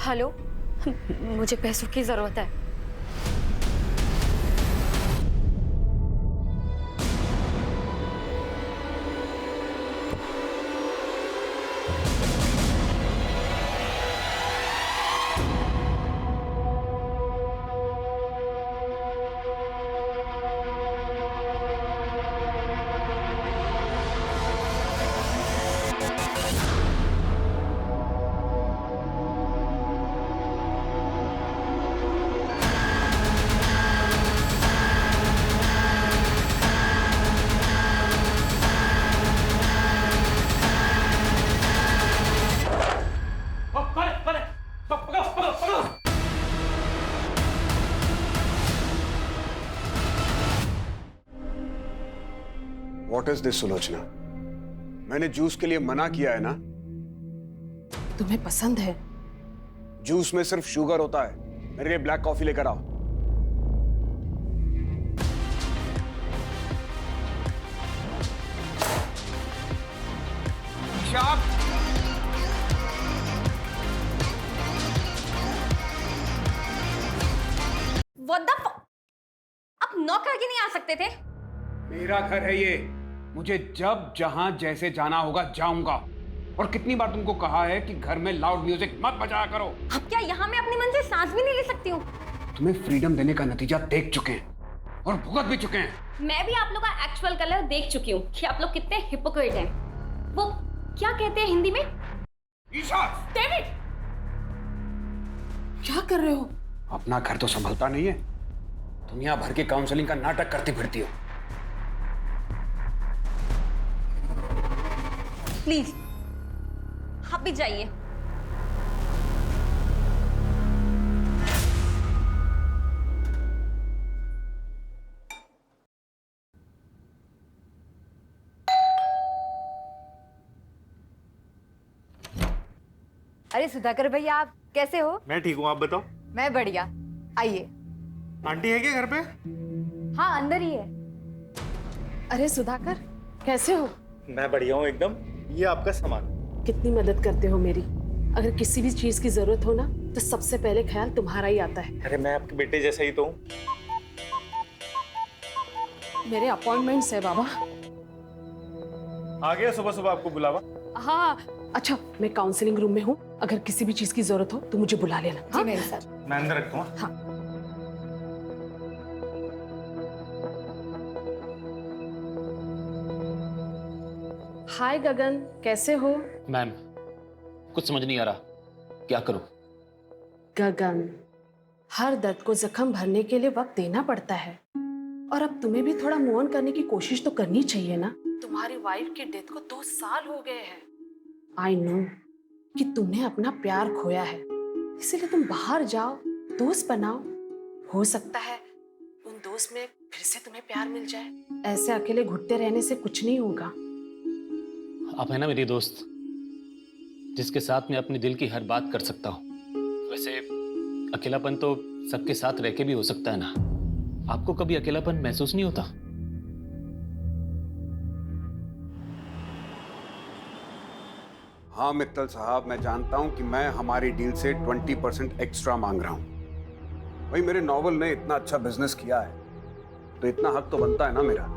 Hello, मुझे पैसों की जरूरत है। What is this, Sulochana? मैंने जूस के लिए मना किया है ना। तुम्हें पसंद है? जूस में सिर्फ शुगर होता है। मेरे लिए ब्लैक कॉफी लेकर आओ। What the fuck? आप नॉक करके नहीं आ सकते थे? मेरा घर है ये। मुझे जब जहां जैसे जाना होगा जाऊंगा। और कितनी बार तुमको कहा है कि घर में लाउड म्यूजिक मत बजाया करो। अब क्या यहाँ मैं अपने मन से सांस भी नहीं ले सकती हूँ? तुम्हें फ्रीडम देने का नतीजा देख चुके हैं और भुगत भी चुके हैं। मैं भी आप लोग का एक्चुअल कलर देख चुकी हूँ कि आप लोग कितने हिपोक्रेट हैं। वो क्या कहते हैं हिंदी में? ईशा! डेविड! क्या कर रहे हो? अपना घर तो संभलता नहीं है, दुनिया भर के काउंसलिंग का नाटक करती फिरती हो। प्लीज आप भी जाइए। अरे सुधाकर भैया, आप कैसे हो? मैं ठीक हूँ, आप बताओ। मैं बढ़िया। आइए। आंटी है क्या घर पे? हाँ, अंदर ही है। अरे सुधाकर, कैसे हो? मैं बढ़िया हूँ एकदम। ये आपका सामान। कितनी मदद करते हो मेरी। अगर किसी भी चीज की जरूरत हो ना, तो सबसे पहले ख्याल तुम्हारा ही आता है। अरे मैं आपके बेटे जैसा ही तो हूँ। मेरे अपॉइंटमेंट्स है बाबा। आ गया सुबह सुबह आपको बुलावा। हाँ, अच्छा मैं काउंसलिंग रूम में हूँ, अगर किसी भी चीज की जरूरत हो तो मुझे बुला लेना। जी मेरे साथ। मैं अंदर रखता हूँ। हाँ। हाय गगन, कैसे हो? मैम, कुछ समझ नहीं आ रहा, क्या करूं? गगन, हर दर्द को जख्म भरने के लिए वक्त देना पड़ता है, और अब तुम्हें भी थोड़ा मूव ऑन करने की कोशिश तो करनी चाहिए ना। तुम्हारी वाइफ की डेथ को 2 साल हो गए हैं। आई नो कि तुमने अपना प्यार खोया है, इसीलिए तुम बाहर जाओ, दोस्त बनाओ। हो सकता है उन दोस्त में फिर से तुम्हें प्यार मिल जाए। ऐसे अकेले घुटते रहने से कुछ नहीं होगा। आप है ना मेरी दोस्त, जिसके साथ मैं अपने दिल की हर बात कर सकता हूँ। वैसे अकेलापन तो सबके साथ रह के भी हो सकता है ना। आपको कभी अकेलापन महसूस नहीं होता? हाँ मित्तल साहब, मैं जानता हूं कि मैं हमारी डील से 20% एक्स्ट्रा मांग रहा हूं। भाई मेरे नॉवल ने इतना अच्छा बिजनेस किया है, तो इतना हक तो बनता है ना मेरा।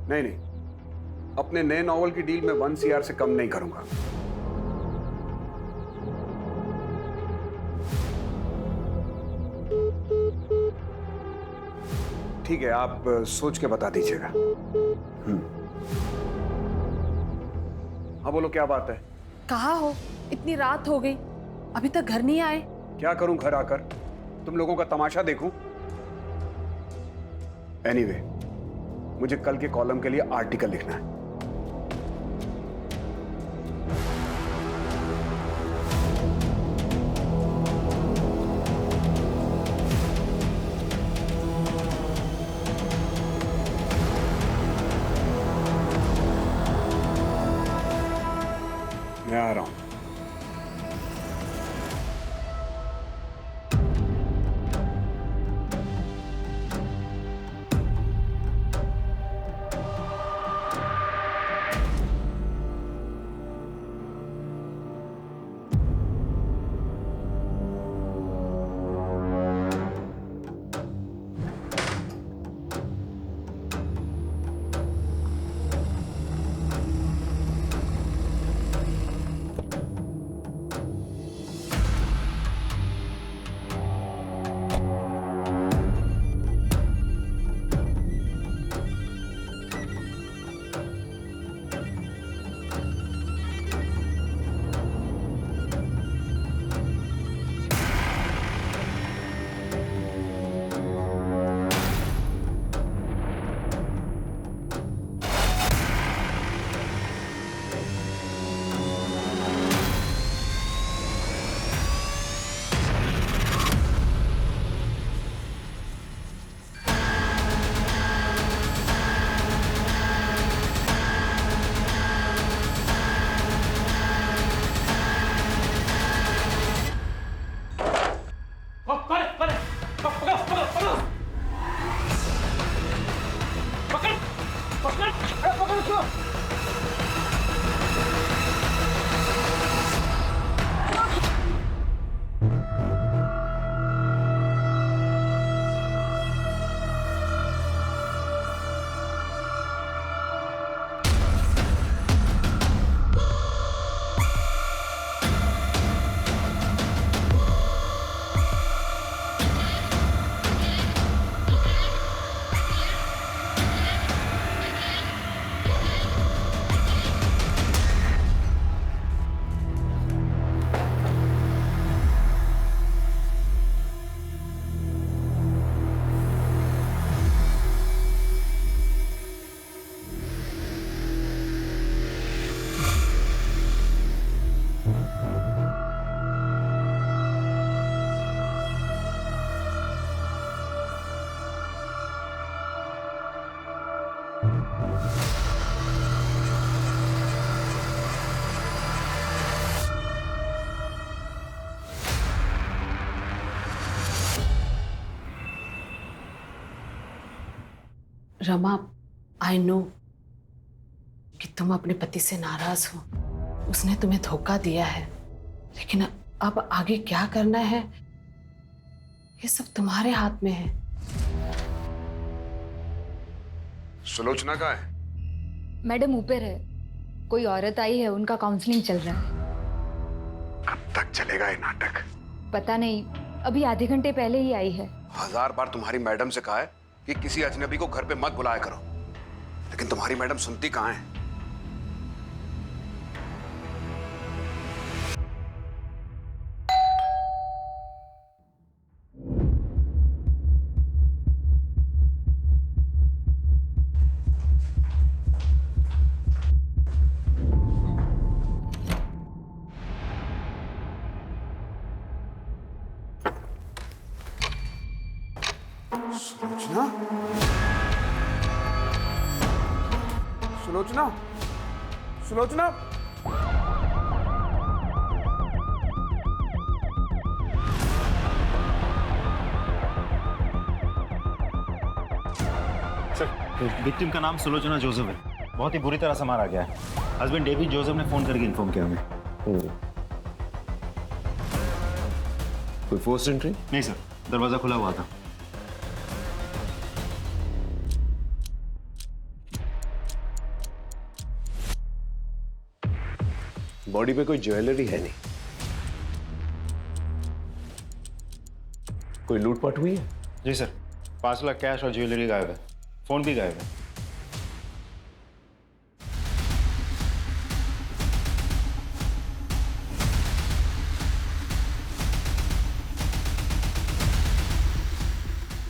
नहीं नहीं, अपने नए नॉवल की डील में 1 CR से कम नहीं करूंगा। ठीक है, आप सोच के बता दीजिएगा। हाँ बोलो, क्या बात है? कहाँ हो? इतनी रात हो गई, अभी तक घर नहीं आए। क्या करूं घर आकर? तुम लोगों का तमाशा देखूं? एनीवे, मुझे कल के कॉलम के लिए आर्टिकल लिखना है। मैं आ रहा हूं। रमा, आई नो कि तुम अपने पति से नाराज हो, उसने तुम्हें धोखा दिया है, लेकिन अब आगे क्या करना है ये सब तुम्हारे हाथ में है। सुलोचना कहाँ है? मैडम ऊपर है, कोई औरत आई है, उनका काउंसलिंग चल रहा है। कब तक चलेगा ये नाटक? पता नहीं, अभी आधे घंटे पहले ही आई है। 1000 बार तुम्हारी मैडम से कहा है कि किसी अजनबी को घर पे मत बुलाया करो, लेकिन तुम्हारी मैडम सुनती कहाँ है? सुलोचना? सुलोचना? सुलोचना? सर, विक्टिम का नाम सुलोचना जोसेफ है। बहुत ही बुरी तरह से मारा गया है। हस्बैंड डेविड जोसेफ ने फोन करके इन्फॉर्म किया हमें। कोई फोर्स एंट्री? नहीं सर, दरवाजा खुला हुआ था। बॉडी पे कोई ज्वेलरी है नहीं। कोई लूटपाट हुई है? जी सर, 5 लाख कैश और ज्वेलरी गायब है, फोन भी गायब है।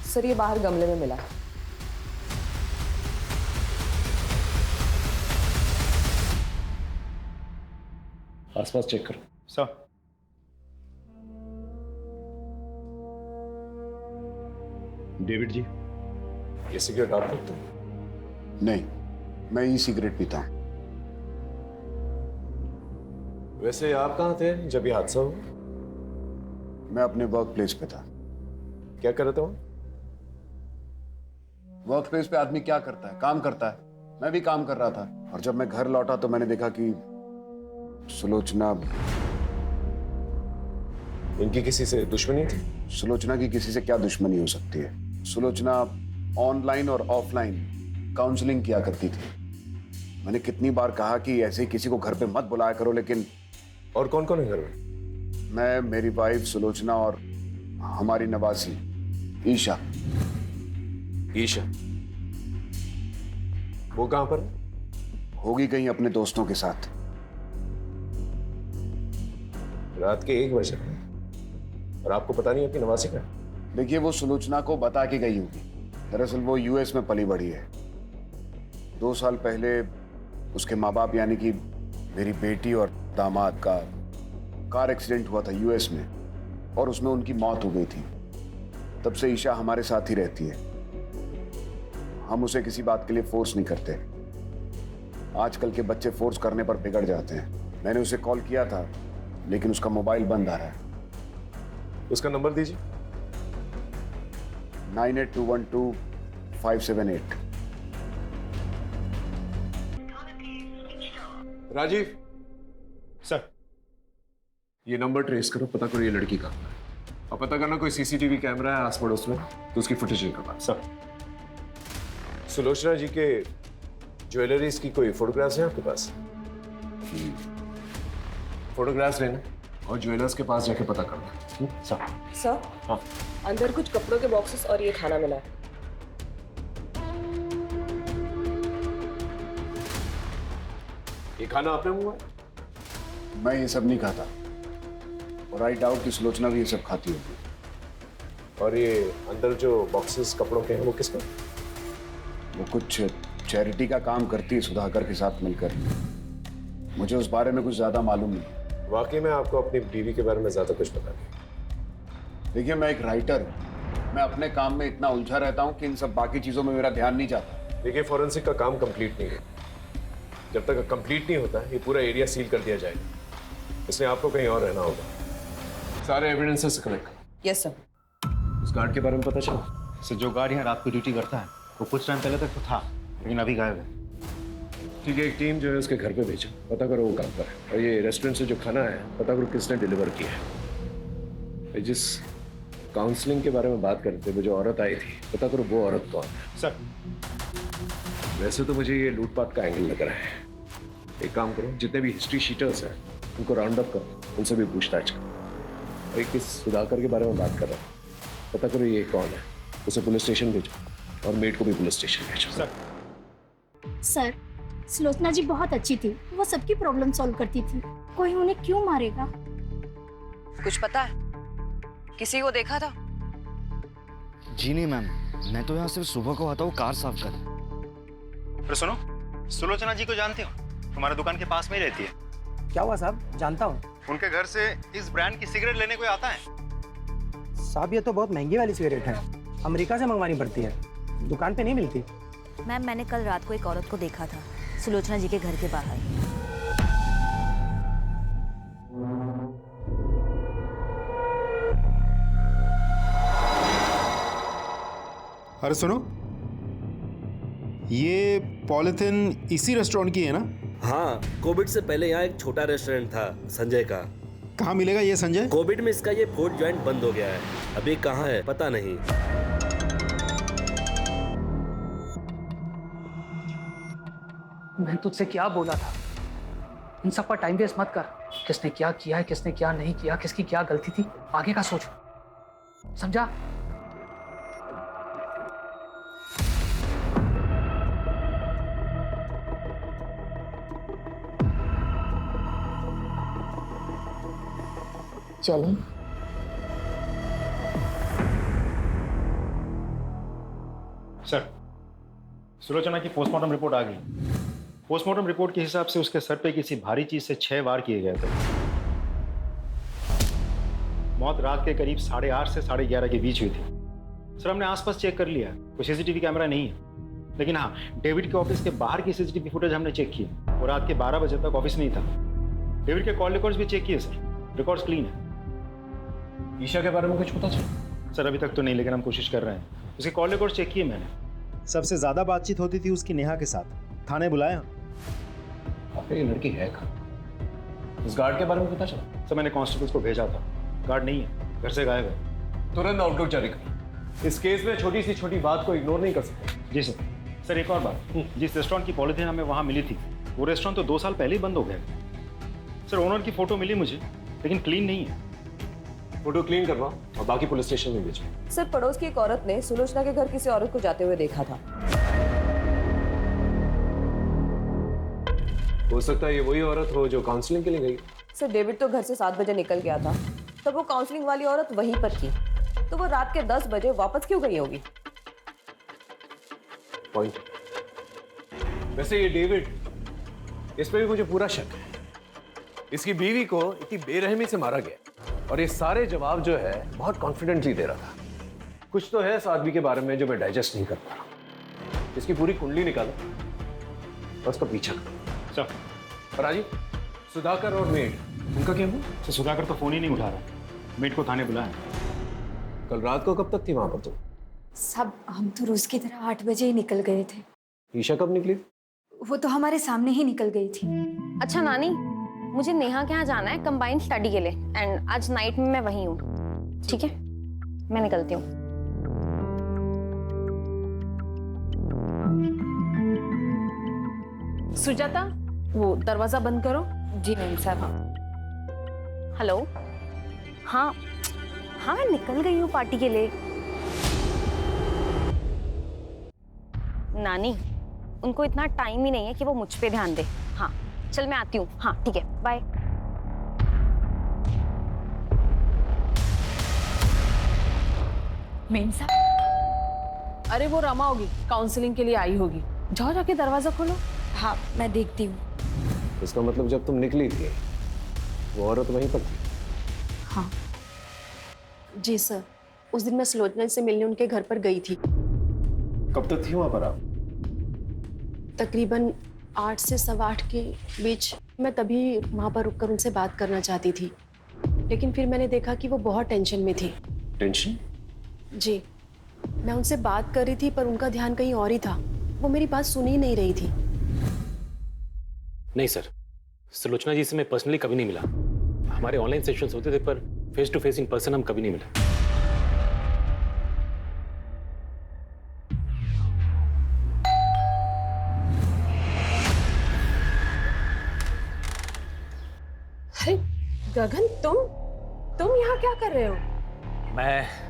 सर ये बाहर गमले में मिला। आसपास चेक करो। सर, डेविड जी, ये सिगरेट आप पीते हो? नहीं, मैं ई सिगरेट पीता हूं। वैसे आप कहाँ थे जब ये हादसा हुआ? मैं अपने वर्क प्लेस पे था। क्या कर रहे थे वहाँ? वर्क प्लेस पे आदमी क्या करता है? काम करता है। मैं भी काम कर रहा था, और जब मैं घर लौटा तो मैंने देखा कि सुलोचना इनकी किसी से दुश्मनी थी? सुलोचना की किसी से क्या दुश्मनी हो सकती है? सुलोचना ऑनलाइन और ऑफलाइन काउंसलिंग किया करती थी। मैंने कितनी बार कहा कि ऐसे ही किसी को घर पे मत बुलाया करो, लेकिन और कौन कौन है घर में? मैं, मेरी वाइफ सुलोचना और हमारी नवासी ईशा। ईशा? वो कहाँ पर है? होगी कहीं अपने दोस्तों के साथ। रात के 1 बजे और आपको पता नहीं आपकी नवासी का? देखिए, वो सुलोचना को बता के गई होगी। दरअसल वो यूएस में पली बढ़ी है। 2 साल पहले उसके माँ बाप यानी कि मेरी बेटी और दामाद का कार एक्सीडेंट हुआ था यूएस में, और उसमें उनकी मौत हो गई थी। तब से ईशा हमारे साथ ही रहती है। हम उसे किसी बात के लिए फोर्स नहीं करते। आजकल के बच्चे फोर्स करने पर बिगड़ जाते हैं। मैंने उसे कॉल किया था, लेकिन उसका मोबाइल बंद आ रहा है। उसका नंबर दीजिए। 98212578। राजीव सर, ये नंबर ट्रेस करो, पता करो ये लड़की का, और पता करना कोई सीसीटीवी कैमरा है आस पड़ोस में तो उसकी फुटेज निकालना। सर। सुलोचना जी के ज्वेलरीज की कोई फोटोग्राफ्स हैं आपके पास? फोटोग्राफ्स लेना और ज्वेलर्स के पास जाके पता करना। सर। सर हाँ। अंदर कुछ कपड़ों के बॉक्सेस और ये खाना मिला है। ये खाना आपने मंगवाया? मैं ये सब नहीं खाता, और आई डाउट कि सुलोचना भी ये सब खाती होगी। और ये अंदर जो बॉक्सेस कपड़ों के हैं वो किसका? वो कुछ चैरिटी का काम करती है सुधाकर के साथ मिलकर। मुझे उस बारे में कुछ ज्यादा मालूम नहीं। वाकई में आपको अपनी बीवी के बारे में ज्यादा कुछ पता नहीं। देखिए, मैं एक राइटर हूँ। मैं अपने काम में इतना उलझा रहता हूँ कि इन सब बाकी चीजों में मेरा ध्यान नहीं जाता। देखिए, फॉरेंसिक का काम कंप्लीट नहीं है। जब तक कंप्लीट नहीं होता ये पूरा एरिया सील कर दिया जाएगा, इसलिए आपको कहीं और रहना होगा। सारे एविडेंसेस कलेक्ट। Yes sir. उस गार्ड के बारे में पता चला? सर, जो गार्ड यहाँ रात को ड्यूटी करता है वो कुछ टाइम पहले तक तो था, लेकिन अभी गायब है। ठीक है, एक टीम जो है उसके घर पे भेजो, पता करो वो कहाँ पर है। और ये रेस्टोरेंट से जो खाना है पता करो किसने डिलीवर किया है। जिस काउंसलिंग के बारे में बात करते वो जो औरत आई थी, पता करो वो औरत कौन है। सर वैसे तो मुझे ये लूटपाट का एंगल लग रहा है। एक काम करो, जितने भी हिस्ट्री शीटर्स हैं उनको राउंड अप करो, उनसे भी पूछताछ करो। और एक किस सुधाकर के बारे में बात कर रहा हूँ, पता करो ये कौन है, उसे पुलिस स्टेशन भेजो और मेड को भी पुलिस स्टेशन भेजो। सर, सुलोचना जी बहुत अच्छी थी, वो सबकी प्रॉब्लम सॉल्व करती थी। कोई उन्हें क्यों मारेगा? कुछ पता है? किसी को देखा था? जी नहीं मैम, मैं तो यहाँ सिर्फ सुबह को आता हूँ कार साफ कर। अरे सुनो, सुलोचना जी को जानते हो? तुम्हारे दुकान के पास में ही रहती है। क्या हुआ साहब? जानता हूँ। उनके घर से इस ब्रांड की सिगरेट लेने कोई आता है? साहब ये तो बहुत महंगी वाली सिगरेट है, अमेरिका से मंगवानी पड़ती है, दुकान पे नहीं मिलती। मैम, मैंने कल रात को एक औरत को देखा था सुलोचना जी के घर के बाहर। अरे सुनो, ये पॉलिथिन इसी रेस्टोरेंट की है ना? हाँ, कोविड से पहले यहाँ एक छोटा रेस्टोरेंट था संजय का। कहाँ मिलेगा ये संजय? कोविड में इसका ये फूड जॉइंट बंद हो गया है, अभी कहाँ है पता नहीं। मैं तुझसे क्या बोला था, इन सब पर टाइम वेस्ट मत कर। किसने क्या किया है, किसने क्या नहीं किया, किसकी क्या गलती थी, आगे का सोच, समझा? चलें। सर, सुलोचना की पोस्टमार्टम रिपोर्ट आ गई। पोस्टमार्टम रिपोर्ट के हिसाब से उसके सर पे किसी भारी चीज से 6 वार किए गए थे। मौत रात के करीब 8:30 से 11:30 के बीच हुई थी। सर, हमने आसपास चेक कर लिया, कोई सीसीटीवी कैमरा नहीं है, लेकिन हाँ, डेविड के ऑफिस के बाहर की सीसीटीवी फुटेज हमने चेक की। वो रात के 12 बजे तक ऑफिस में ही था। डेविड के कॉल रिकॉर्ड्स भी चेक किए सर, रिकॉर्ड्स क्लीन है। ईशा के बारे में कुछ पता चला? सर, अभी तक तो नहीं, लेकिन हम कोशिश कर रहे हैं। उसके कॉल रिकॉर्ड्स चेक किए मैंने। सबसे ज्यादा बातचीत होती थी उसकी नेहा के साथ। थाने बुलाया? ये लड़की है कहाँ? इस गार्ड के बारे में पता चला? सर, मैंने कांस्टेबल्स को भेजा था, गार्ड नहीं है, घर से गायब है। तुरंत आउटलुक जारी करो। इस केस में छोटी सी छोटी बात को इग्नोर नहीं कर सकते। जी सर। सर, एक और बात, जिस रेस्टोरेंट की पॉलिथीन हमें वहाँ मिली थी, वो रेस्टोरेंट तो 2 साल पहले ही बंद हो गया। सर, ओनर की फोटो मिली मुझे, लेकिन क्लीन नहीं है। फोटो क्लीन करवाओ और बाकी पुलिस स्टेशन में भेजो। सर, पड़ोस की एक औरत ने सुलोचना के घर किसी औरत को जाते हुए देखा था। हो सकता है ये वही औरत हो जो काउंसलिंग के लिए गई। सर, डेविड तो घर से 7 बजे निकल गया था, तब वो काउंसलिंग वाली औरत वहीं पर थी, तो वो रात के 10 बजे वापस क्यों गई होगी? पॉइंट। वैसे ये डेविड, इस पे भी मुझे पूरा शक है। इसकी बीवी को इतनी बेरहमी से मारा गया और ये सारे जवाब जो है बहुत कॉन्फिडेंटली दे रहा था। कुछ तो है इस आदमी के बारे में जो मैं डाइजेस्ट नहीं कर पा रहा। इसकी पूरी कुंडली निकालो और उसका पीछा करो। सर, राजीव, सुधाकर और मेड, उनका क्या हुआ? सर, सुधाकर तो फोन ही नहीं उठा रहा। मेड को थाने बुलाया। कल रात को कब तक थी वहां पर तुम? सब हम तो रोज की तरह 8 बजे ही निकल गए थे। ईशा कब निकली? वो तो हमारे सामने ही निकल गई थी। अच्छा नानी, मुझे नेहा के यहाँ जाना है कंबाइंड स्टडी के लिए, एंड आज नाइट में मैं वहीं हूँ। ठीक है, मैं निकलती हूँ। सुजाता, वो दरवाजा बंद करो। जी मैम साहब। हेलो। हाँ हाँ, मैं निकल गई हूँ पार्टी के लिए। नानी, उनको इतना टाइम ही नहीं है कि वो मुझ पे ध्यान दे। हाँ चल, मैं आती हूँ। हाँ ठीक है, बाय। मेम साहब, अरे वो रमा होगी, काउंसलिंग के लिए आई होगी। जाओ जाके दरवाजा खोलो। हाँ, मैं देखती हूँ। इसका मतलब जब तुम निकली थी वो औरत वहीं पर थी? हाँ जी सर, उस दिन मैं सुलोचना से मिलने उनके घर पर गई थी। कब तक थी वहां पर आप? तकरीबन 8 से 8:15 के बीच। मैं तभी वहां पर रुककर उनसे बात करना चाहती थी, लेकिन फिर मैंने देखा कि वो बहुत टेंशन में थी। टेंशन? जी, मैं उनसे बात कर रही थी पर उनका ध्यान कहीं और ही था। वो मेरी बात सुन ही नहीं रही थी। नहीं सर, सुलोचना जी से मैं पर्सनली कभी नहीं मिला। हमारे ऑनलाइन सेशंस होते थे पर face to face in person हम कभी नहीं मिले। अरे गगन, तुम यहाँ क्या कर रहे हो? मैं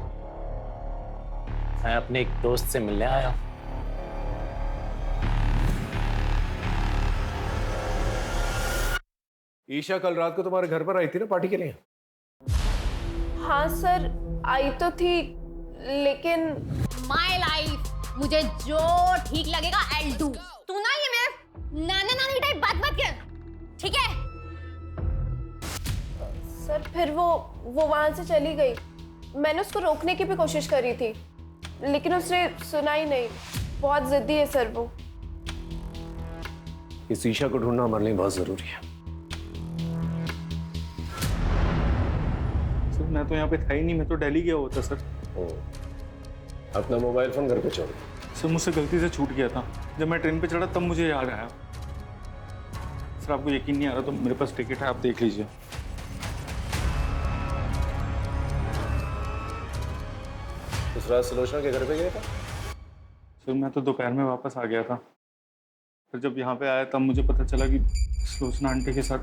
अपने एक दोस्त से मिलने आया हूँ। ईशा कल रात को तुम्हारे घर पर आई थी ना पार्टी के लिए? हाँ सर, आई तो थी, लेकिन माय लाइफ, मुझे जो ठीक लगेगा आई डू। तू ना ये मेरे नाना नानी टाइप बात मत कर, ठीक है? सर फिर वो वहां से चली गई। मैंने उसको रोकने की भी कोशिश करी थी, लेकिन उसने सुना ही नहीं। बहुत जिद्दी है सर वो। इस ईशा को ढूंढना हमारे लिए बहुत जरूरी है। सर मैं तो यहाँ पे था ही नहीं, मैं तो दिल्ली गया हुआ था सर। अपना मोबाइल फोन घर पे छोड़। सर मुझसे गलती से छूट गया था, जब मैं ट्रेन पे चढ़ा तब मुझे याद आया। सर आपको यकीन नहीं आ रहा तो मेरे पास टिकट है, आप देख लीजिए। उस रात सुलोचना के घर पे गया था? सर मैं तो दोपहर में वापस आ गया था, फिर जब यहाँ पे आया तब मुझे पता चला कि सुलोचना आंटी के साथ।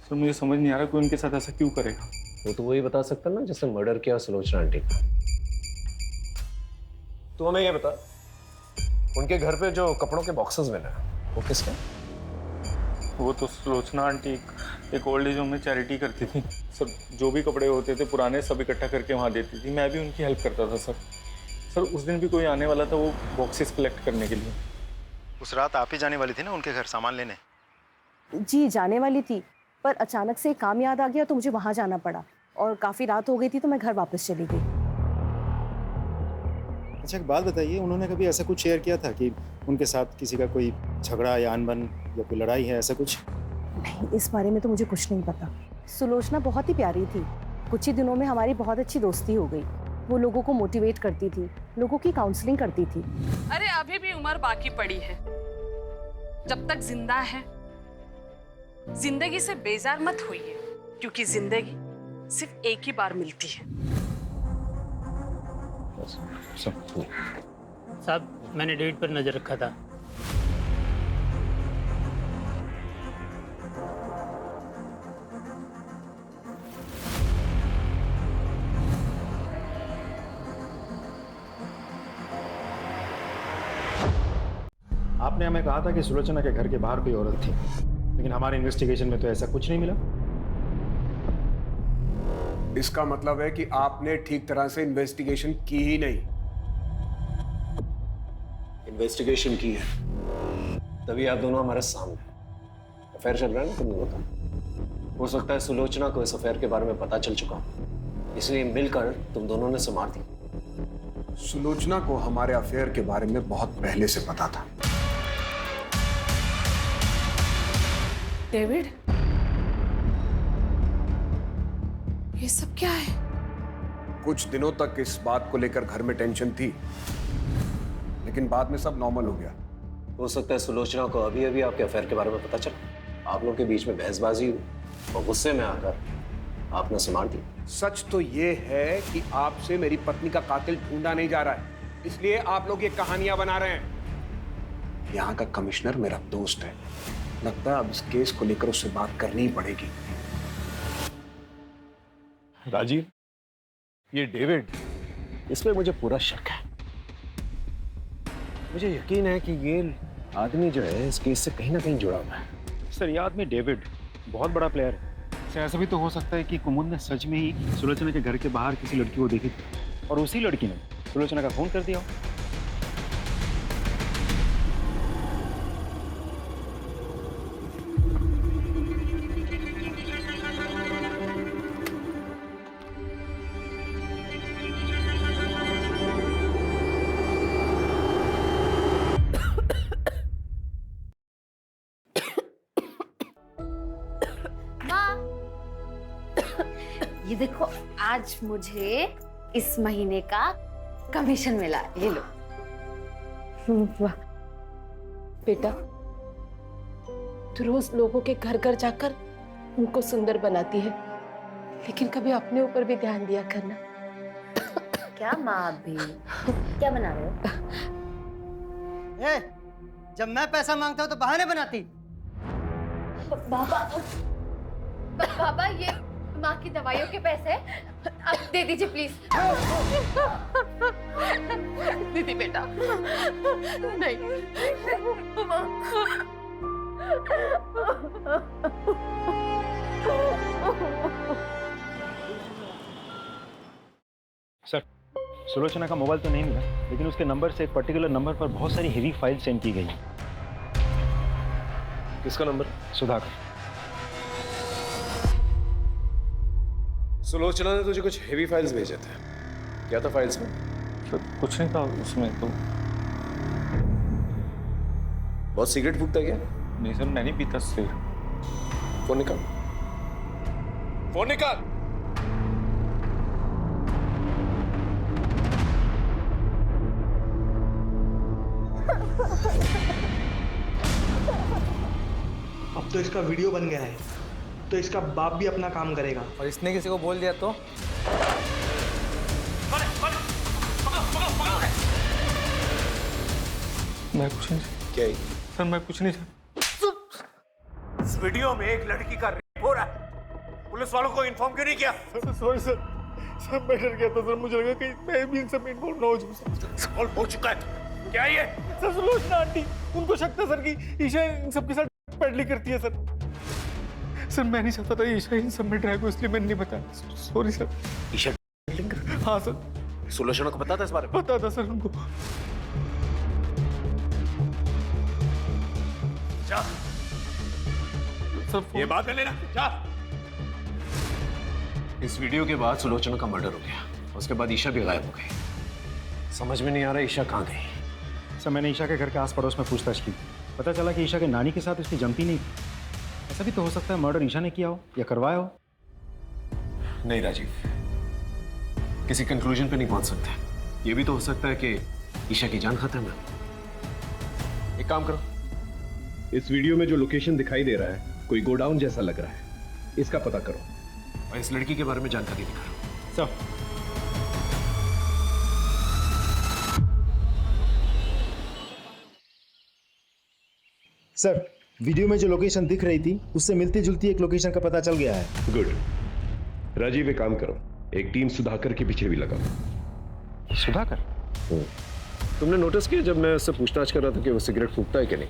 सर मुझे समझ नहीं आ रहा कोई उनके साथ ऐसा क्यों करेगा। वो तो वही बता सकता ना जिसने मर्डर किया सुलोचना आंटी का। तू हमें ये बता, उनके घर पे जो कपड़ों के बॉक्सेस मिले वो किसके? वो तो सुलोचना आंटी एक ओल्ड एज होम में चैरिटी करती थी सर। जो भी कपड़े होते थे पुराने सब इकट्ठा करके वहाँ देती थी। मैं भी उनकी हेल्प करता था सर। सर उस दिन भी कोई आने वाला था वो बॉक्सेस कलेक्ट करने के लिए। उस रात आप ही जाने वाली थी ना उनके घर सामान लेने? जी जाने वाली थी, पर अचानक से एक काम याद आ गया तो मुझे वहां जाना पड़ा, और काफी रात हो गई थी तो मैं घर वापस चली गई। अच्छा एक बात बताइए, उन्होंने कभी ऐसा कुछ शेयर किया था कि उनके साथ किसी का कोई झगड़ा या अनबन या कोई लड़ाई है, ऐसा कुछ? नहीं, इस बारे में तो मुझे कुछ नहीं पता। सुलोचना बहुत ही प्यारी थी। कुछ ही दिनों में हमारी बहुत अच्छी दोस्ती हो गई। वो लोगों को मोटिवेट करती थी, लोगों की काउंसलिंग करती थी। अरे अभी भी उम्र बाकी पड़ी है। जब तक जिंदा है जिंदगी से बेजार मत होइए, क्योंकि जिंदगी सिर्फ एक ही बार मिलती है। साहब मैंने डेट पर नजर रखा था। आपने हमें कहा था कि सुलोचना के घर के बाहर कोई औरत थी, लेकिन हमारे इन्वेस्टिगेशन में तो ऐसा कुछ नहीं मिला। इसका मतलब है कि आपने ठीक तरह से इन्वेस्टिगेशन की ही नहीं। इन्वेस्टिगेशन की है, तभी आप दोनों हमारे सामने। अफेयर चल रहा है ना तुम दोनों का। हो सकता है सुलोचना को इस अफेयर के बारे में पता चल चुका, इसलिए मिलकर तुम दोनों ने संभाल दी। सुलोचना को हमारे अफेयर के बारे में बहुत पहले से पता था। डेविड, ये सब क्या है? कुछ दिनों तक इस बात को लेकर घर में टेंशन थी, लेकिन बाद में सब नॉर्मल हो गया। हो सकता है सुलोचना को अभी अभी आपके अफेयर के बारे में पता चला, आप लोगों के बीच में बहसबाजी हुई और गुस्से में आकर आपने संभाल दी। सच तो ये है कि आपसे मेरी पत्नी का कातिल ढूंढा नहीं जा रहा है, इसलिए आप लोग ये कहानियां बना रहे हैं। यहाँ का कमिश्नर मेरा दोस्त है, लगता है अब इस केस को लेकर उससे बात करनी ही पड़ेगी। राजीव, ये डेविड, इसमें मुझे पूरा शक है। मुझे यकीन है कि ये आदमी जो है इस केस से कहीं ना कहीं जुड़ा हुआ है। सर ये आदमी डेविड बहुत बड़ा प्लेयर है। सर ऐसा भी तो हो सकता है कि कुमुद ने सच में ही सुलोचना के घर के बाहर किसी लड़की को देखी थी और उसी लड़की ने सुलोचना का फोन कर दिया। ये देखो, आज मुझे इस महीने का कमीशन मिला, ये लो। वाह बेटा, तू रोज लोगों के घर घर जाकर उनको सुंदर बनाती है, लेकिन कभी अपने ऊपर भी ध्यान दिया करना। क्या माँ आप भी क्या बना रहे हो? जब मैं पैसा मांगता हूँ तो बहाने बनाती। बाबा ये माँ की दवाइयों के पैसे अब दे दीजिए प्लीज। दीदी बेटा नहीं। सर, सुलोचना का मोबाइल तो नहीं मिला, लेकिन उसके नंबर से एक पर्टिकुलर नंबर पर बहुत सारी हेवी फाइल सेंड की गई। किसका नंबर? सुधाकर। सुलोचना ने तुझे कुछ हेवी फाइल्स भेजे थे, क्या था फाइल्स में? सर कुछ नहीं था उसमें तो। बहुत सिगरेट फूकता है क्या? नहीं सर, मैं नहीं पीता सिर। फोन निकाल, फोन निकाल। अब तो इसका वीडियो बन गया है, तो इसका बाप भी अपना काम करेगा। और इसने किसी को बोल दिया तो? मैं कुछ नहीं। क्या सर मैं कुछ नहीं। इस वीडियो में एक लड़की का रेप हो रहा है, पुलिस वालों को इन्फॉर्म क्यों नहीं किया? सॉरी सर, मैं डर गया था सर, मुझे लगा कि मैं भी इन सब में इन्वॉल्व ना हो जाऊं। सॉल्व हो चुका है, क्या ये? सर सुलोचना आंटी, उनको शक था सर कि ईशा इन सब के साथ पैडलिंग करती है सर। सर मैं नहीं चाहता था ईशा इन सब में ड्रैग हो, इसलिए मैंने नहीं बताया। Sorry sir. ईशा पैडलिंग करती है? हाँ सर। सुलोचना को पता था इस बारे में? पता था सर उनको। जा सर, ये बात कर लेना, जा। इस वीडियो के बाद सुलोचना का मर्डर हो गया, उसके बाद ईशा भी गायब हो गई। समझ में नहीं आ रहा ईशा कहाँ गई। सर मैंने ईशा के घर के आस पड़ोस में पूछताछ की, पता चला कि ईशा के नानी के साथ उसकी जमती नहीं थी। ऐसा भी तो हो सकता है मर्डर ईशा ने किया हो या करवाया हो। नहीं राजीव, किसी कंक्लूजन पे नहीं पहुंच सकते। ये भी तो हो सकता है कि ईशा की जान खत्म है। एक काम करो, इस वीडियो में जो लोकेशन दिखाई दे रहा है कोई गोडाउन जैसा लग रहा है, इसका पता करो और इस लड़की के बारे में जानकारी निकालो। सर सर, वीडियो में जो लोकेशन दिख रही थी उससे मिलती जुलती एक लोकेशन का पता चल गया है। गुड। राजीव एक काम करो, एक टीम सुधाकर के पीछे भी लगाओ। सुधाकर? तुमने नोटिस किया जब मैं उससे पूछताछ कर रहा था कि वो सिगरेट फूकता है कि नहीं,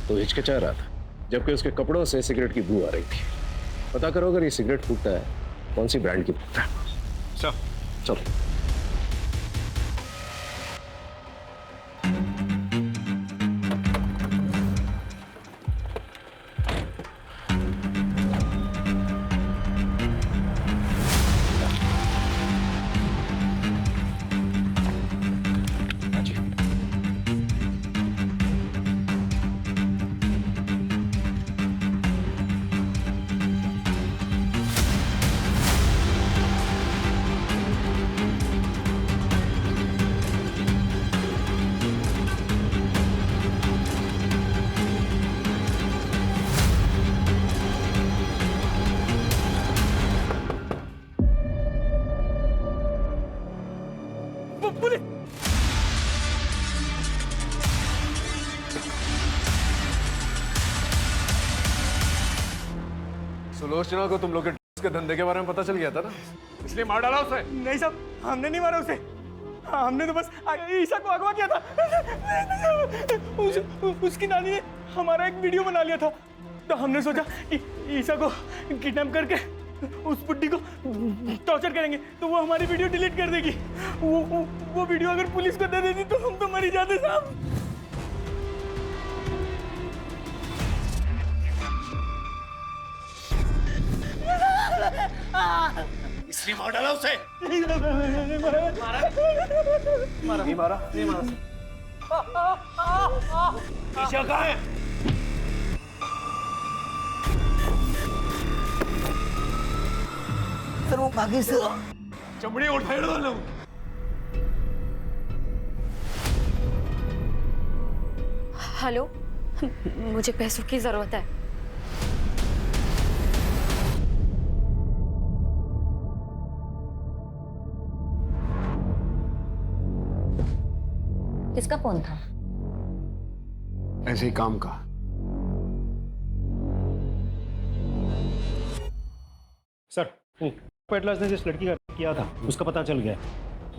तो हिचकिचा रहा था, जबकि उसके कपड़ों से सिगरेट की बू आ रही थी। पता करो अगर ये सिगरेट फूकता है कौन सी ब्रांड की फूकता है। चलो चलो। सुलोचना को तुम लोग के धंधे के बारे में पता चल गया था ना, इसलिए मार डाला उसे? नहीं साहब, हमने नहीं मारा उसे, हमने तो बस ईशा को अगवा किया था। उसकी नानी ने हमारा एक वीडियो बना लिया था, तो हमने सोचा ईशा को किडनैप करके उस बुड्ढी को टॉर्चर करेंगे तो वो हमारी वीडियो डिलीट कर देगी। वो वीडियो अगर पुलिस को दे देती तो हम तो मर ही जाते साहब। इसलिए मार डाला उसे? नहीं मारा। ईशा कहाँ है? सर वो भागी से चमड़ी उठाए डालो। हेलो, मुझे पैसों की जरूरत है। किसका फोन था? ऐसे ही काम का। सर पेटलास ने जिस लड़की का किया था उसका पता चल गया,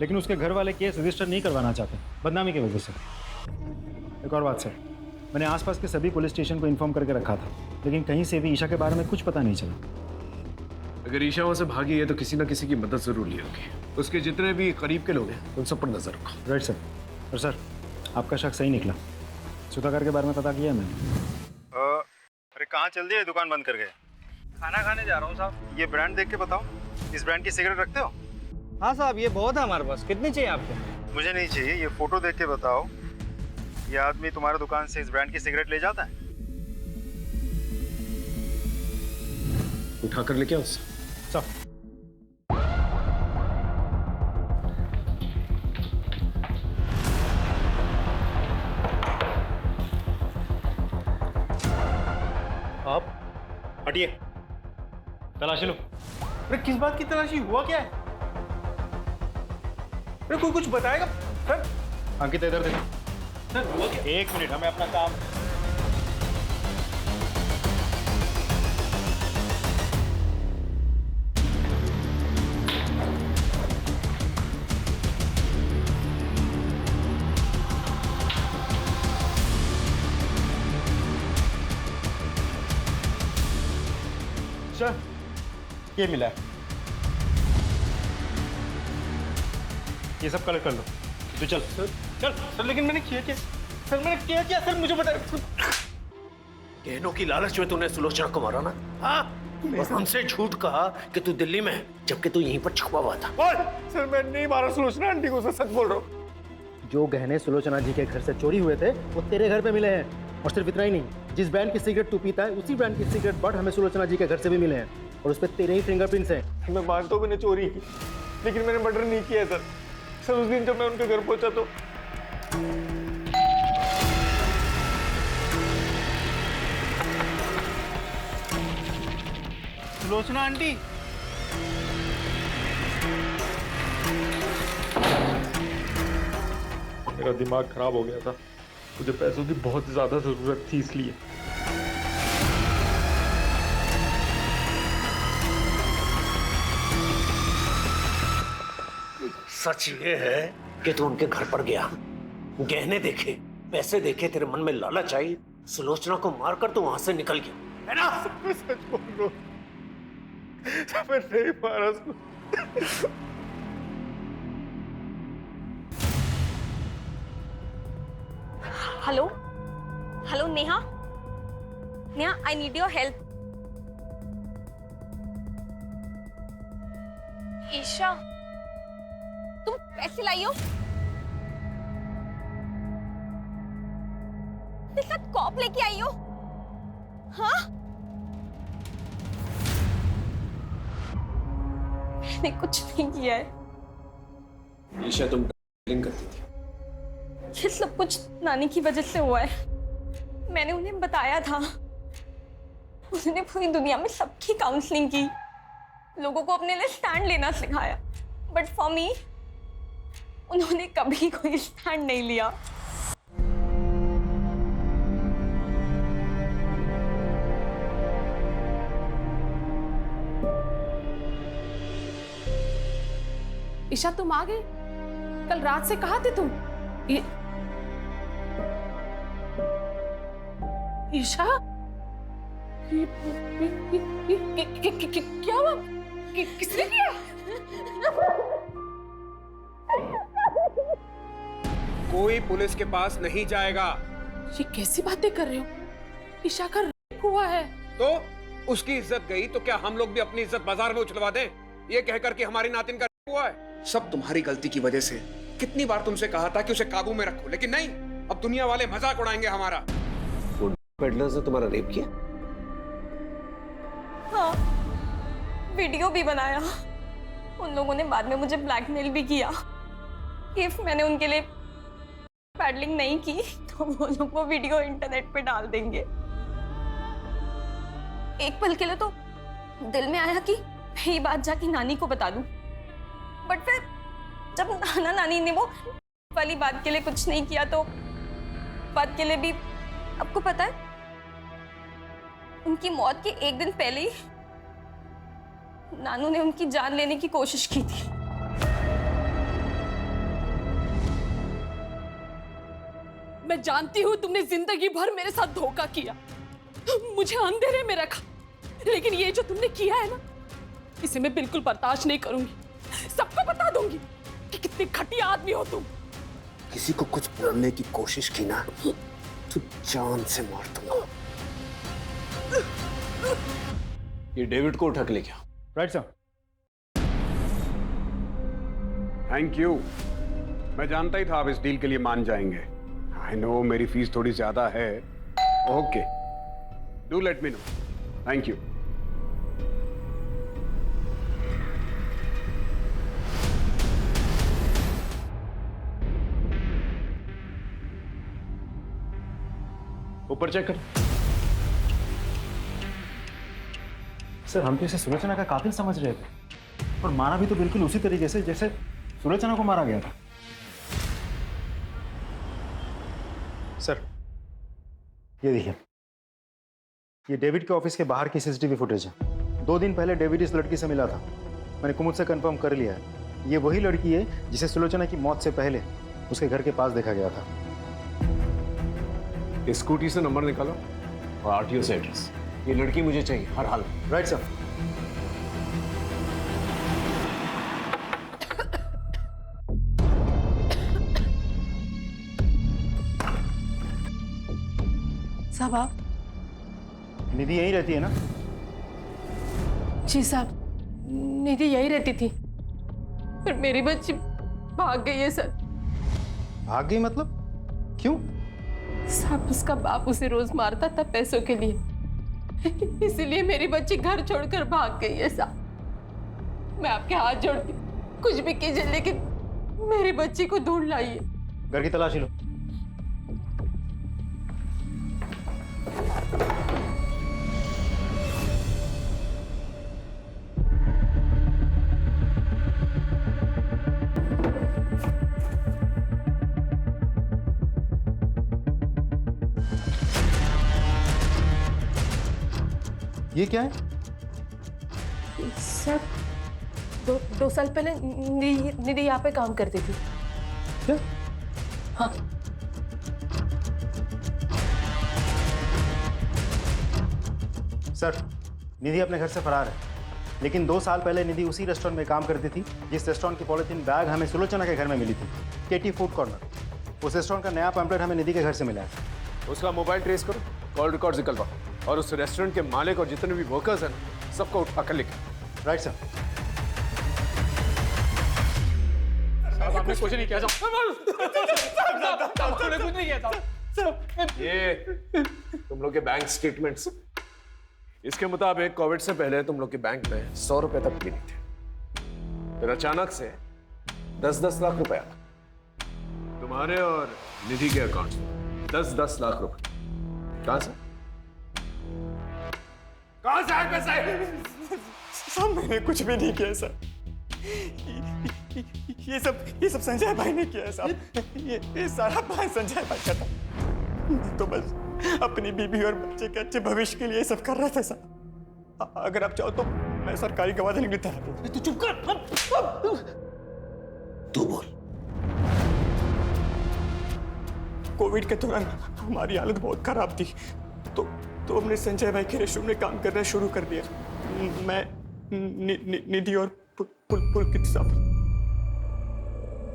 लेकिन उसके घर वाले केस रजिस्टर नहीं करवाना चाहते बदनामी की वजह से। एक और बात सर, मैंने आसपास के सभी पुलिस स्टेशन को इन्फॉर्म करके रखा था, लेकिन कहीं से भी ईशा के बारे में कुछ पता नहीं चला। अगर ईशा वहां से भागी है तो किसी ना किसी की मदद जरूर ली होगी। उसके जितने भी करीब के लोग हैं उन सब पर नजर रखो। Right sir. और सर आपका शक सही निकला, सुधाकर के बारे में पता किया मैंने। अरे कहाँ चल दिए, दुकान बंद कर गए? खाना खाने जा रहा हूँ साहब। ये ब्रांड देख के बताओ, इस ब्रांड की सिगरेट रखते हो? हाँ साहब, ये बहुत है हमारे पास। कितनी चाहिए आपको? मुझे नहीं चाहिए, ये फोटो देख के बताओ, ये आदमी तुम्हारे दुकान से इस ब्रांड की सिगरेट ले जाता है? उठाकर लेके आओ सर। आप हटिए, तलाशी लो। अरे किस बात की तलाशी? हुआ क्या है? अरे कोई कुछ बताएगा सर? अंकित इधर देखो। सर हुआ क्या? एक मिनट, हमें अपना काम। सर ये मिला है। ये सब कलेक्ट कर लो। तो चल चल सर, लेकिन मैंने किया क्या? सर मैंने किया क्या? सर मुझे बता। गहनों की लालच में तूने सुलोचना को मारा ना? हाँ, और हमसे झूठ कहा कि तू दिल्ली में है, जबकि तू यहीं पर छुपा हुआ था। सर मैं नहीं मारा सुलोचना आंटी को, सर सच बोल रहा हूँ। जो गहने सुलोचना जी के घर से चोरी हुए थे वो तेरे घर पे मिले हैं। और सिर्फ इतना ही नहीं, जिस ब्रांड की सिगरेट तू पीता है उसी ब्रांड की सिगरेट बट हमें सुलोचना जी के घर से भी मिले हैं, और उस पर तेरे ही फिंगरप्रिंट्स हैं। मैं मानता हूँ मैंने चोरी की, लेकिन मैंने मर्डर नहीं किया सर। सर उस दिन जब मैं उनके घर पहुंचा तो सुलोचना आंटी, मेरा दिमाग खराब हो गया था, मुझे पैसों की बहुत ज्यादा जरूरत थी इसलिए। सच ये है कि तू उनके घर पर गया, गहने देखे, पैसे देखे, तेरे मन में लालच आई, सुलोचना को मारकर तू वहां से निकल गया, है ना? सच बोल रहा हूँ, मैं नहीं मारा उसको। Hello hello Neha, Neha I need your help. Isha तुम पैसे लाई हो? मेरे साथ कॉप लेके आई हो? हाँ मैंने कुछ नहीं किया है। ईशा तुम ड्रिंक करती थी। ये सब कुछ नानी की वजह से हुआ है। मैंने उन्हें बताया था, उन्होंने पूरी दुनिया में सबकी काउंसलिंग की, लोगों को अपने लिए स्टैंड लेना सिखाया, बट फॉर मी उन्होंने कभी कोई स्टैंड नहीं लिया। ईशा तुम आ गए? कल रात से कहाँ थे तुम? ईशा क्या हुआ? किसने किया? कोई पुलिस के पास नहीं जाएगा। ये कैसी बातें कर रहे हो? ईशा का रेप हुआ है। तो उसकी इज्जत गई तो क्या हम लोग भी अपनी इज्जत बाजार में उछलवा दें, ये कहकर कि हमारी नातिन का रेप हुआ है? सब तुम्हारी गलती की वजह से। कितनी बार तुमसे कहा था कि उसे काबू में रखो, लेकिन नहीं, अब दुनिया वाले मजाक उड़ाएंगे हमारा। पेडलर्स ने तुम्हारा रेप किया? हाँ, वीडियो भी बनाया। उन लोगों ने बाद में मुझे ब्लैकमेल भी किया। इफ मैंने उनके लिए पैडलिंग नहीं की तो वो लोग वो वीडियो इंटरनेट पे डाल देंगे। एक पल के लिए तो दिल में आया कि यही बात जाके नानी को बता दूं, बट फिर जब नाना नानी ने वो वाली बात के लिए कुछ नहीं किया तो बात के लिए भी, आपको पता है उनकी मौत के एक दिन पहले ही नानू ने उनकी जान लेने की कोशिश की थी। मैं जानती हूँ तुमने जिंदगी भर मेरे साथ धोखा किया, मुझे अंधेरे में रखा, लेकिन ये जो तुमने किया है ना, इसे मैं बिल्कुल बर्दाश्त नहीं करूंगी। सबको बता दूंगी कि कितनी घटिया आदमी हो तुम। किसी को कुछ बोलने की कोशिश की ना तो जान से मार दूंगा। ये डेविड को उठा के ले गया। Right sir. Thank you. मैं जानता ही था आप इस डील के लिए मान जाएंगे। आई नो मेरी फीस थोड़ी ज्यादा है। Okay, do let me know. Thank you. ऊपर चेक कर। सर हम तो इसे सुलोचना का कातिल समझ रहे थे, और मारा भी तो बिल्कुल उसी तरीके से जैसे सुलोचना को मारा गया था। सर ये देखिए, ये डेविड के ऑफिस के बाहर की सीसीटीवी फुटेज है। 2 दिन पहले डेविड इस लड़की से मिला था। मैंने कुमुद से कंफर्म कर लिया है, ये वही लड़की है जिसे सुलोचना की मौत से पहले उसके घर के पास देखा गया था। स्कूटी से नंबर निकालो और आरटीओ से एड्रेस। ये लड़की मुझे चाहिए हर हाल। Right sir. साहब आप? निधि यहीं रहती है ना? जी साहब, निधि यहीं रहती थी, पर मेरी बच्ची भाग गई है सर। भाग गई मतलब? क्यों? साहब उसका बाप उसे रोज मारता था पैसों के लिए, इसीलिए मेरी बच्ची घर छोड़कर भाग गई है साहब। मैं आपके हाथ जोड़ती हूँ, कुछ भी कीजिए लेकिन मेरी बच्ची को ढूंढ लाइए। घर की तलाशी लो। ये क्या है? सर दो साल पहले निधि यहाँ पे काम करती थी। क्या? हाँ। सर निधि अपने घर से फरार है, लेकिन 2 साल पहले निधि उसी रेस्टोरेंट में काम करती थी जिस रेस्टोरेंट की पॉलिथीन बैग हमें सुलोचना के घर में मिली थी, केटी फूड कॉर्नर। उस रेस्टोरेंट का नया पैम्पलेट हमें निधि के घर से मिला है। उसका मोबाइल ट्रेस करो, कॉल रिकॉर्ड निकलवाओ, और उस रेस्टोरेंट के मालिक और जितने भी वर्कर्स हैं सबको उठा कर लिखो। Right sir. साहब आपने कुछ नहीं किया साहब। आपने कुछ नहीं किया साहब। ये तुम लोग के बैंक स्टेटमेंट्स, इसके मुताबिक कोविड से पहले तुम लोग के बैंक में 100 रुपए तक भी नहीं थे। फिर अचानक से 10-10 लाख रुपए आ गए तुम्हारे और निधि के अकाउंट में। 10-10 लाख रुपए कहां से? कहां से आए पैसे? साहब मैंने कुछ भी नहीं किया सर। ये सब संजय भाई ने किया है साहब। ये सारा प्लान संजय भाई का था। मैं तो बस अपनी बीबी और बच्चे के अच्छे भविष्य के लिए ये सब कर रहा था साहब। अगर आप चाहो तो मैं सरकारी गवाह देने के लिए तैयार हूं। तू चुप कर। तू बोल। कोविड के दौरान हमारी हालत बहुत खराब थी, तो हमने संजय भाई के रेस्टोरेंट में काम करना शुरू कर दिया। मैं निधि और पुलकित साहब।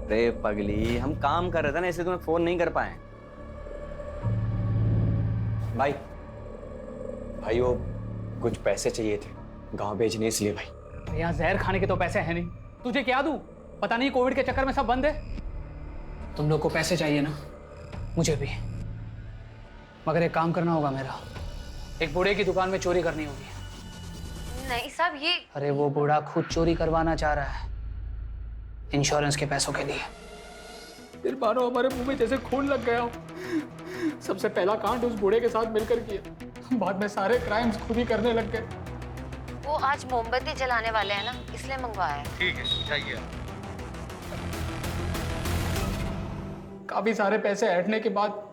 अरे पगली, हम काम कर रहे थे ना, इसलिए तुम्हें फोन नहीं कर पाए। भाई वो कुछ पैसे चाहिए थे गांव भेजने, इसलिए भाई। यहाँ जहर खाने के तो पैसे हैं नहीं, तुझे क्या दूं? पता नहीं कोविड के चक्कर में सब बंद है। तुम लोग को पैसे चाहिए ना, मुझे भी, मगर एक काम करना होगा मेरा। एक बूढ़े की दुकान में चोरी करनी होगी। नहीं साहब ये। अरे वो बूढ़ा खुद चोरी करवाना चाह रहा है, इंश्योरेंस के पैसों के लिए। फिर मानो हमारे मुंह में जैसे खून लग गया हो। सबसे पहला कांड उस बूढ़े के साथ मिलकर किया, बाद में सारे क्राइम्स खुद ही करने लग गए। वो आज मोमबत्ती जलाने वाले हैं ना, इसलिए मंगवाया है। ठीक है, चाहिए। काफी सारे पैसे ऐंठने के बाद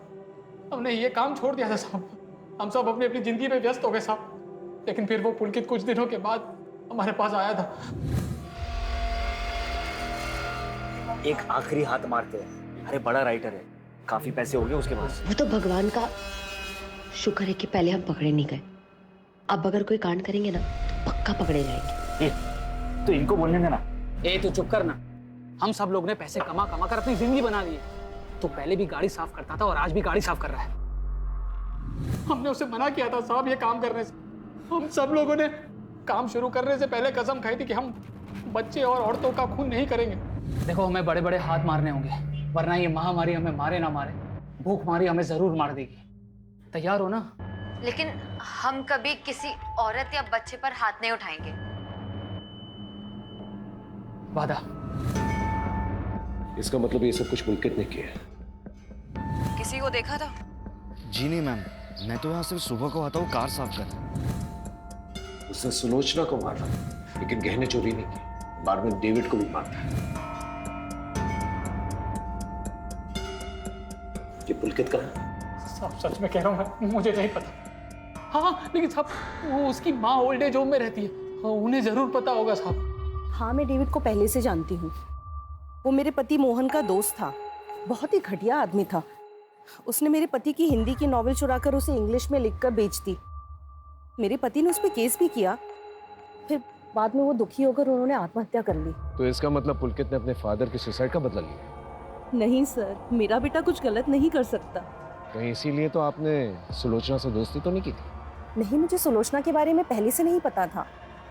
हमने ये काम छोड़ दिया था साहब। हम सब अपनी अपनी जिंदगी में व्यस्त हो गए साहब। लेकिन फिर वो पुलकित कुछ दिनों के बाद हमारे पास आया था। एक आखिरी हाथ मारते हैं। अरे बड़ा राइटर है, काफी पैसे हो गए उसके पास। वो तो भगवान का शुक्र है कि पहले हम पकड़े नहीं गए। अब अगर कोई कांड करेंगे ना तो पक्का पकड़े जाएंगे। तो इनको बोलने देना। तू चुप करना। हम सब लोग ने पैसे कमा कमा कर अपनी जिंदगी बना ली। तो पहले भी गाड़ी साफ करता था और आज भी गाड़ी साफ कर रहा है। हमने उसे मना किया था साहब ये काम करने से। हम सब लोगों ने काम शुरू करने से पहले कसम खाई थी कि हम बच्चे और औरतों का खून नहीं करेंगे। देखो, हमें बड़े बड़े हाथ मारने होंगे, वरना ये महामारी हमें मारे ना मारे, भूखमारी हमें जरूर मार देगी। तैयार हो ना? लेकिन हम कभी किसी औरत या बच्चे पर हाथ नहीं उठाएंगे। वादा। इसका मतलब ये सब कुछ पुलकित ने किया है। किसी को देखा था? जी नहीं मैम, मैं तो यहाँ सिर्फ सुबह को आता हूँ कार साफ करने। उसने सुलोचना को मारा, लेकिन गहने चोरी नहीं की। बाद में डेविड को भी मारता है। ये पुलकित का है? साहब सच में कह रहा हूँ, मुझे नहीं पता। हाँ, लेकिन साहब वो उसकी माँ ओल्ड एज होम में रहती है। हाँ, उन्हें जरूर पता होगा साहब। हाँ, मैं डेविड को पहले से जानती हूँ। वो मेरे पति मोहन का दोस्त था। बहुत ही घटिया आदमी था। उसने मेरे पति की हिंदी की नॉवेल चुराकर उसे इंग्लिश में लिखकर बेच दी। मेरे पति ने उस पर केस भी किया। फिर बाद में वो दुखी होकर उन्होंने आत्महत्या कर ली। तो इसका मतलब पुलकित ने अपने फादर की सुसाइड का बदला लिया? नहीं सर, मेरा बेटा कुछ गलत नहीं कर सकता। कहीं इसीलिए तो आपने सुलोचना से दोस्ती तो नहीं की थी? नहीं, मुझे सुलोचना के बारे में पहले से नहीं पता था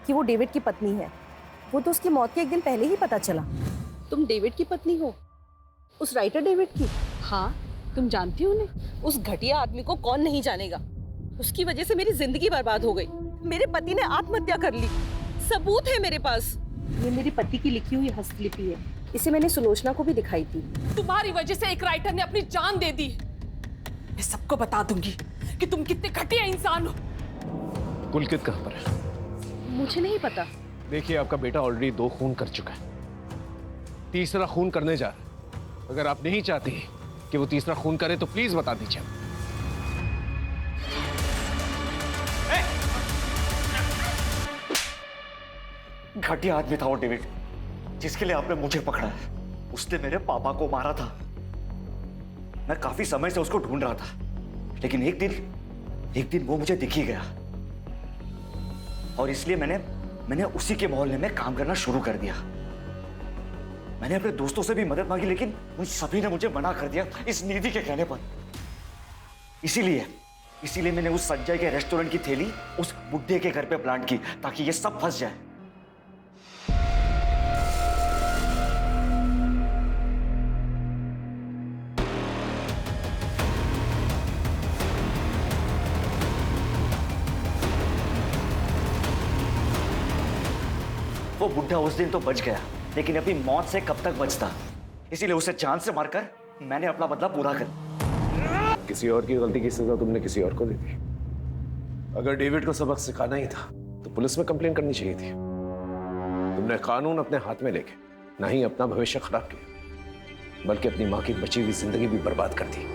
कि वो डेविड की पत्नी है। वो तो उसकी मौत के एक दिन पहले ही पता चला। तुम डेविड की पत्नी हो? उस राइटर डेविड की? हाँ, तुम जानती हो उन्हें? उस घटिया आदमी को कौन नहीं जानेगा। उसकी वजह से मेरी जिंदगी बर्बाद हो गई। मेरे पति ने आत्महत्या कर ली। सबूत है मेरे पास। ये मेरे पति की लिखी हुई हस्तलिपि है। इसे मैंने सुलोचना को भी दिखाई थी। तुम्हारी वजह से एक राइटर ने अपनी जान दे दी। मैं सबको बता दूंगी कि तुम कितने घटिया इंसान हो। पुलकित कहाँ पर है? मुझे नहीं पता। देखिए, आपका बेटा ऑलरेडी 2 खून कर चुका है, तीसरा खून करने जा रहा है। अगर आप नहीं चाहती कि वो तीसरा खून करे तो प्लीज बता दीजिए। घटिया आदमी था वो डेविड, जिसके लिए आपने मुझे पकड़ा है। उसने मेरे पापा को मारा था। मैं काफी समय से उसको ढूंढ रहा था, लेकिन एक दिन वो मुझे दिख ही गया। और इसलिए मैंने उसी के मोहल्ले में काम करना शुरू कर दिया। मैंने अपने दोस्तों से भी मदद मांगी, लेकिन उन सभी ने मुझे मना कर दिया इस निधि के कहने पर। इसीलिए मैंने उस संजय के रेस्टोरेंट की थैली उस बुड्ढे के घर पे प्लांट की, ताकि ये सब फंस जाए। वो बुड्ढा उस दिन तो बच गया, लेकिन अपनी मौत से कब तक बचता। इसीलिए उसे जान से मारकर मैंने अपना बदला पूरा कर। किसी और की गलती की सजा तुमने किसी और को दे दी। अगर डेविड को सबक सिखाना ही था तो पुलिस में कंप्लेन करनी चाहिए थी। तुमने कानून अपने हाथ में लेके ना ही अपना भविष्य खराब किया, बल्कि अपनी मां की बची हुई जिंदगी भी बर्बाद कर दी।